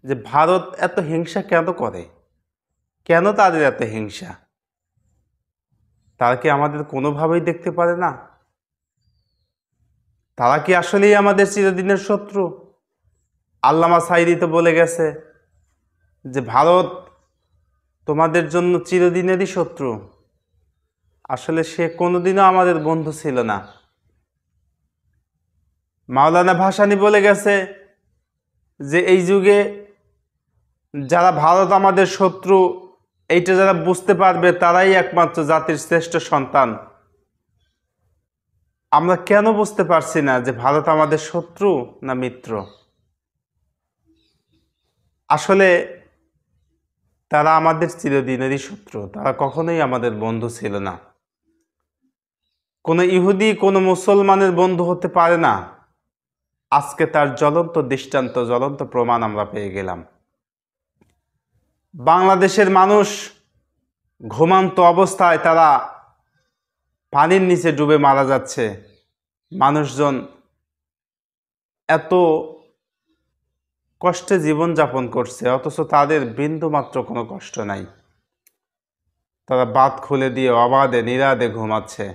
যে ভারত এত হিংসা কেন করে, কেন তাদের এত হিংসা? তারা কি আমাদের কোনোভাবেই দেখতে পারে না? তারা কি আসলেই আমাদের চিরদিনের শত্রু? আল্লামা সাঈদী তো বলে গেছে যে ভারত তোমাদের জন্য চিরদিনেরই শত্রু। আসলে সে কোনোদিনও আমাদের বন্ধু ছিল না। মাওলানা ভাসানী বলে গেছে যে এই যুগে যারা ভারত আমাদের শত্রু এইটা যারা বুঝতে পারবে তারাই একমাত্র জাতির শ্রেষ্ঠ সন্তান। আমরা কেন বুঝতে পারছি না যে ভারত আমাদের শত্রু না মিত্র? আসলে তারা আমাদের চিরদিনেরই শত্রু, তারা কখনোই আমাদের বন্ধু ছিল না। কোনো ইহুদি কোনো মুসলমানের বন্ধু হতে পারে না। আজকে তার জ্বলন্ত দৃষ্টান্ত, জ্বলন্ত প্রমাণ আমরা পেয়ে গেলাম। বাংলাদেশের মানুষ ঘুমান্ত অবস্থায় তারা পানির নিচে ডুবে মারা যাচ্ছে। মানুষজন এত কষ্টে জীবনযাপন করছে, অথচ তাদের বিন্দুমাত্র কোনো কষ্ট নাই। তারা বাত খুলে দিয়ে অবাধে নিরাধে ঘুমাচ্ছে,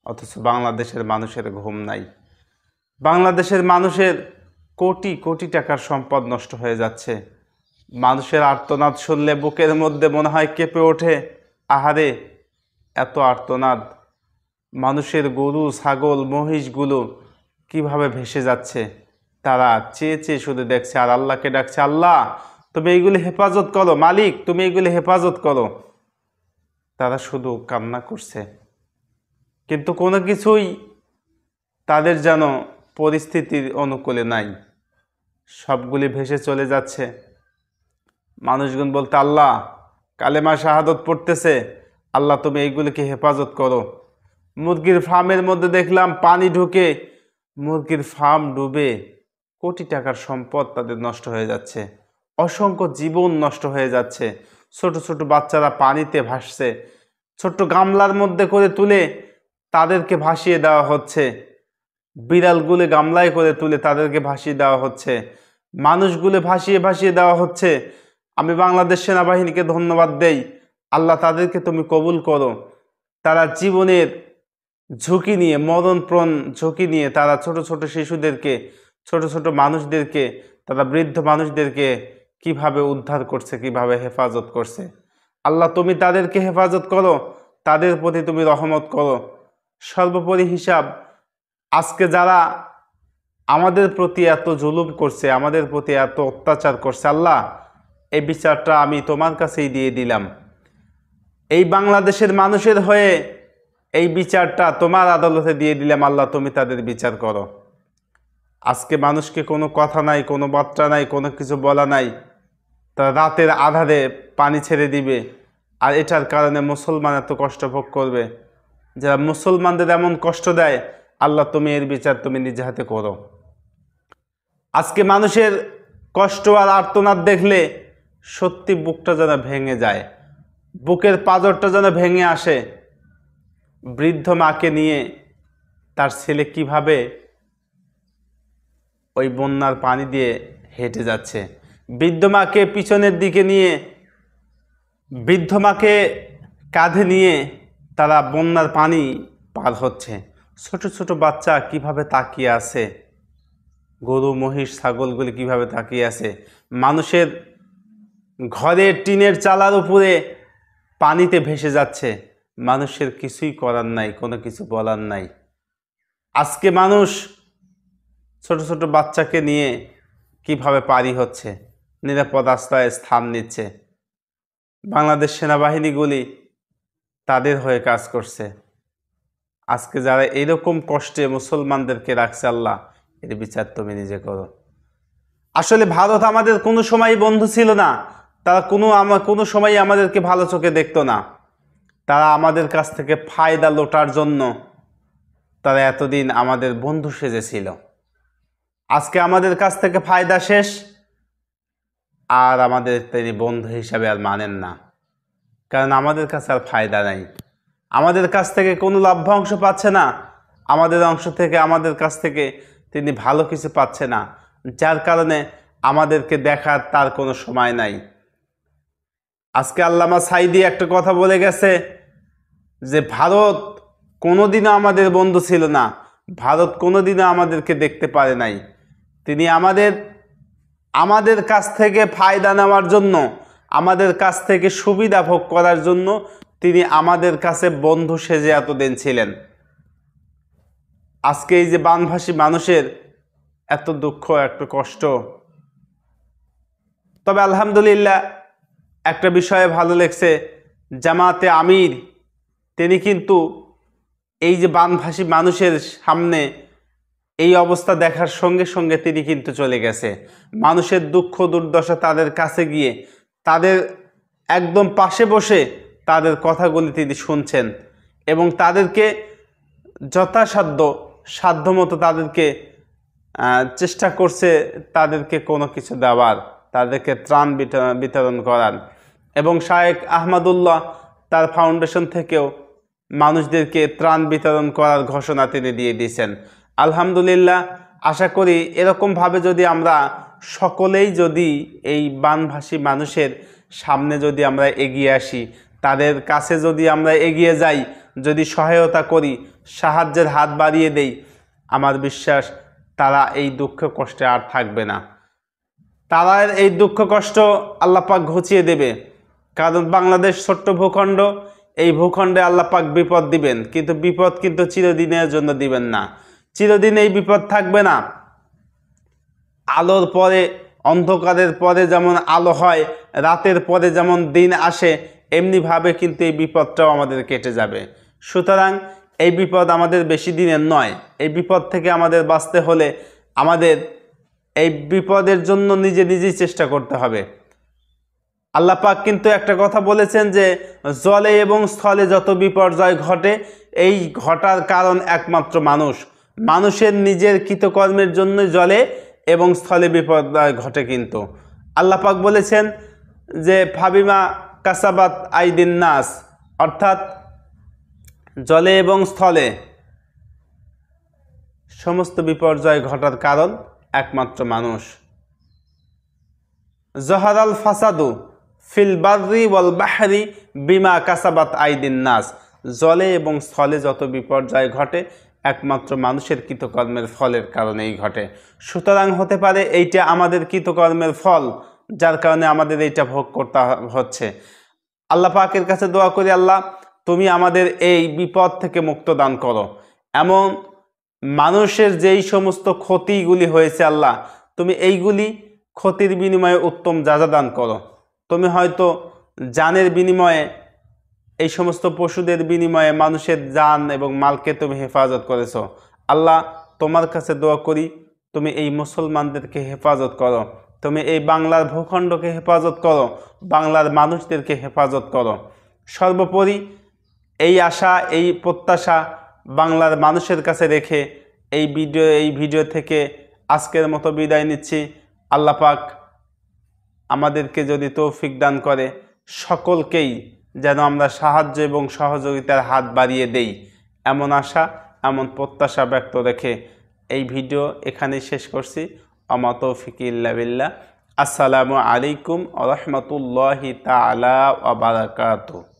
অথচ বাংলাদেশের মানুষের ঘুম নাই। বাংলাদেশের মানুষের কোটি কোটি টাকার সম্পদ নষ্ট হয়ে যাচ্ছে। মানুষের আর্তনাদ শুনলে বুকের মধ্যে মনে হয় কেঁপে ওঠে। আহারে, এত আর্তনাদ! মানুষের গরু ছাগল মহিষগুলো কিভাবে ভেসে যাচ্ছে, তারা চেয়ে চেয়ে শুধু দেখছে আর আল্লাহকে ডাকছে, আল্লাহ তুমি এইগুলি হেফাজত করো, মালিক তুমি এইগুলি হেফাজত করো। তারা শুধু কান্না করছে, কিন্তু কোনো কিছুই তাদের যেন পরিস্থিতির অনুকূলে নাই। সবগুলি ভেসে চলে যাচ্ছে। মানুষগুলো বলতে, আল্লাহ কালেমা শাহাদত পড়তেছে, আল্লাহ তুমি এইগুলিকে হেফাজত করো। মুরগির ফার্মের মধ্যে দেখলাম পানি ঢুকে মুরগির ফার্ম ডুবে কোটি টাকার সম্পদ তাদের নষ্ট হয়ে যাচ্ছে। অসংখ্য জীবন নষ্ট হয়ে যাচ্ছে। ছোট ছোট বাচ্চারা পানিতে ভাসছে, ছোট্ট গামলার মধ্যে করে তুলে তাদেরকে ভাসিয়ে দেওয়া হচ্ছে। বিড়ালগুলো গামলায় করে তুলে তাদেরকে ভাসিয়ে দেওয়া হচ্ছে। মানুষগুলো ভাসিয়ে ভাসিয়ে দেওয়া হচ্ছে। আমি বাংলাদেশ সেনাবাহিনীকে ধন্যবাদ দেই, আল্লাহ তাদেরকে তুমি কবুল করো। তারা জীবনের ঝুঁকি নিয়ে, মরণপ্রণ ঝুঁকি নিয়ে তারা ছোট ছোট শিশুদেরকে, ছোট ছোট মানুষদেরকে, তারা বৃদ্ধ মানুষদেরকে কিভাবে উদ্ধার করছে, কিভাবে হেফাজত করছে। আল্লাহ তুমি তাদেরকে হেফাজত করো, তাদের প্রতি তুমি রহমত করো। সর্বোপরি হিসাব, আজকে যারা আমাদের প্রতি এত জুলুম করছে, আমাদের প্রতি এত অত্যাচার করছে, আল্লাহ এই বিচারটা আমি তোমার কাছেই দিয়ে দিলাম। এই বাংলাদেশের মানুষের হয়ে এই বিচারটা তোমার আদালতে দিয়ে দিলাম, আল্লাহ তুমি তাদের বিচার করো। আজকে মানুষকে কোনো কথা নাই, কোনো বার্তা নাই, কোনো কিছু বলা নাই। তারা রাতের আধারে পানি ছেড়ে দিবে, আর এটার কারণে মুসলমান এত কষ্ট ভোগ করবে। যারা মুসলমানদের এমন কষ্ট দেয়, আল্লাহ তুমি এর বিচার তুমি নিজে হাতে করো। আজকে মানুষের কষ্ট আর আর্তনাদ দেখলে সত্যি বুকটা যেন ভেঙে যায়, বুকের পাঁজরটা যেন ভেঙে আসে। বৃদ্ধ মাকে নিয়ে তার ছেলে কিভাবে ওই বন্যার পানি দিয়ে হেঁটে যাচ্ছে, বৃদ্ধ মাকে পিছনের দিকে নিয়ে, বৃদ্ধ মাকে কাঁধে নিয়ে তারা বন্যার পানি পার হচ্ছে। ছোট ছোট বাচ্চা কিভাবে তাকিয়ে আছে, গরু মহিষ ছাগলগুলি কিভাবে তাকিয়ে আছে। মানুষের ঘরের টিনের চালার উপরে পানিতে ভেসে যাচ্ছে, মানুষের কিছুই করার নাই, কোনো কিছু বলার নাই। আজকে মানুষ ছোট ছোট বাচ্চাকে নিয়ে কিভাবে পারি হচ্ছে, নিরাপদ আশ্রয়ে স্থান নিচ্ছে। বাংলাদেশ সেনাবাহিনীগুলি তাদের হয়ে কাজ করছে। আজকে যারা এরকম কষ্টে মুসলমানদেরকে রাখছে, আল্লাহ এর বিচার তুমি নিজে করো। আসলে ভারত আমাদের কোনো সময় বন্ধু ছিল না। তারা কোনো সময় আমাদেরকে ভালো চোখে দেখতো না। তারা আমাদের কাছ থেকে ফায়দা লোটার জন্য তারা এতদিন আমাদের বন্ধু সেজেছিল। আজকে আমাদের কাছ থেকে ফায়দা শেষ, আর আমাদের তিনি বন্ধু হিসাবে আর মানেন না, কারণ আমাদের কাছে আর ফায়দা নাই। আমাদের কাছ থেকে কোনো লভ্যাংশ পাচ্ছে না, আমাদের কাছ থেকে তিনি ভালো কিছু পাচ্ছে না, যার কারণে আমাদেরকে দেখার তার কোনো সময় নাই। আজকে আল্লামা সাঈদী একটা কথা বলে গেছে যে ভারত কোনোদিনও আমাদের বন্ধু ছিল না, ভারত কোনোদিনও আমাদেরকে দেখতে পারে নাই। তিনি আমাদের কাছ থেকে ফায়দা নেওয়ার জন্য, আমাদের কাছ থেকে সুবিধা ভোগ করার জন্য তিনি আমাদের কাছে বন্ধু সেজে এতদিন ছিলেন। আজকে এই যে বানভাসী মানুষের এত দুঃখ, এত কষ্ট, তবে আলহামদুলিল্লাহ একটা বিষয়ে ভালো লেগেছে, জামাতে আমির তিনি কিন্তু এই যে বানভাসী মানুষের সামনে এই অবস্থা দেখার সঙ্গে সঙ্গে তিনি কিন্তু চলে গেছে, মানুষের দুঃখ দুর্দশা তাদের কাছে গিয়ে তাদের একদম পাশে বসে তাদের কথাগুলি তিনি শুনছেন এবং তাদেরকে সাধ্যমতো তাদেরকে চেষ্টা করছে তাদেরকে কোনো কিছু দেওয়ার, তাদেরকে ত্রাণ বিতরণ করার। এবং শায়েখ আহমদুল্লাহ তার ফাউন্ডেশন থেকেও মানুষদেরকে ত্রাণ বিতরণ করার ঘোষণা তিনি দিয়ে দিয়েছেন। আলহামদুলিল্লাহ, আশা করি এরকমভাবে যদি আমরা সকলেই যদি এই বানভাসী মানুষের সামনে যদি আমরা এগিয়ে আসি, তাদের কাছে যদি আমরা এগিয়ে যাই, যদি সহায়তা করি, সাহায্যের হাত বাড়িয়ে দেই, আমার বিশ্বাস তারা এই দুঃখ কষ্টে আর থাকবে না। তারা এই দুঃখ কষ্ট আল্লাহ পাক ঘুচিয়ে দেবে। কারণ বাংলাদেশ ছোট্ট ভূখণ্ড, এই ভূখণ্ডে আল্লাহ পাক বিপদ দিবেন, কিন্তু বিপদ কিন্তু চিরদিনের জন্য দিবেন না। চিরদিন এই বিপদ থাকবে না। আলোর পরে, অন্ধকারের পরে যেমন আলো হয়, রাতের পরে যেমন দিন আসে, এমনিভাবে কিন্তু এই বিপদটাও আমাদের কেটে যাবে। সুতরাং এই বিপদ আমাদের বেশি দিনের নয়। এই বিপদ থেকে আমাদের বাঁচতে হলে আমাদের এই বিপদের জন্য নিজেই চেষ্টা করতে হবে। আল্লাহ পাক কিন্তু একটা কথা বলেছেন যে জলে এবং স্থলে যত বিপর্যয় ঘটে, এই ঘটার কারণ একমাত্র মানুষের নিজের কৃতকর্মের জন্য জলে এবং স্থলে বিপর্যয় ঘটে। কিন্তু আল্লাহ পাক বলেছেন যে ফাবিমা কাসাবাত আইদিন নাস, অর্থাৎ জলে এবং স্থলে সমস্ত বিপর্যয় ঘটার কারণ একমাত্র মানুষ। জহারাল ফাসাদু ফিল বাররি ওয়াল বাহরি বিমা কাসাবাত আইদিন নাস, জলে এবং স্থলে যত বিপর্যয় ঘটে একমাত্র মানুষের কৃতকর্মের ফলের কারণেই ঘটে। সুতরাং হতে পারে এইটা আমাদের কৃতকর্মের ফল, যার কারণে আমাদের এইটা ভোগ করতে হচ্ছে। আল্লাহ পাকের কাছে দোয়া করি, আল্লাহ তুমি আমাদের এই বিপদ থেকে মুক্ত দান করো। এমন মানুষের যেই সমস্ত ক্ষতিগুলি হয়েছে, আল্লাহ তুমি এইগুলি ক্ষতির বিনিময়ে উত্তম যাজা দান করো। তুমি হয়তো জানের বিনিময়ে, এই সমস্ত পশুদের বিনিময়ে মানুষের জান এবং মালকে তুমি হেফাজত করেছো। আল্লাহ তোমার কাছে দোয়া করি, তুমি এই মুসলমানদেরকে হেফাজত করো, তুমি এই বাংলার ভূখণ্ডকে হেফাজত করো, বাংলার মানুষদেরকে হেফাজত করো। সর্বোপরি এই আশা, এই প্রত্যাশা বাংলার মানুষের কাছে রেখে এই ভিডিও থেকে আজকের মতো বিদায় নিচ্ছি। আল্লাহ পাক আমাদেরকে যদি তৌফিক দান করে, সকলকেই যেন আমরা সাহায্য এবং সহযোগিতার হাত বাড়িয়ে দেই, এমন আশা, এমন প্রত্যাশা ব্যক্ত রেখে এই ভিডিও এখানেই শেষ করছি। আমা তৌফিক ইল্লা বিল্লাহ। আসসালামু আলাইকুম ওয়া রাহমাতুল্লাহি তাআলা ওয়া বারাকাতুহু।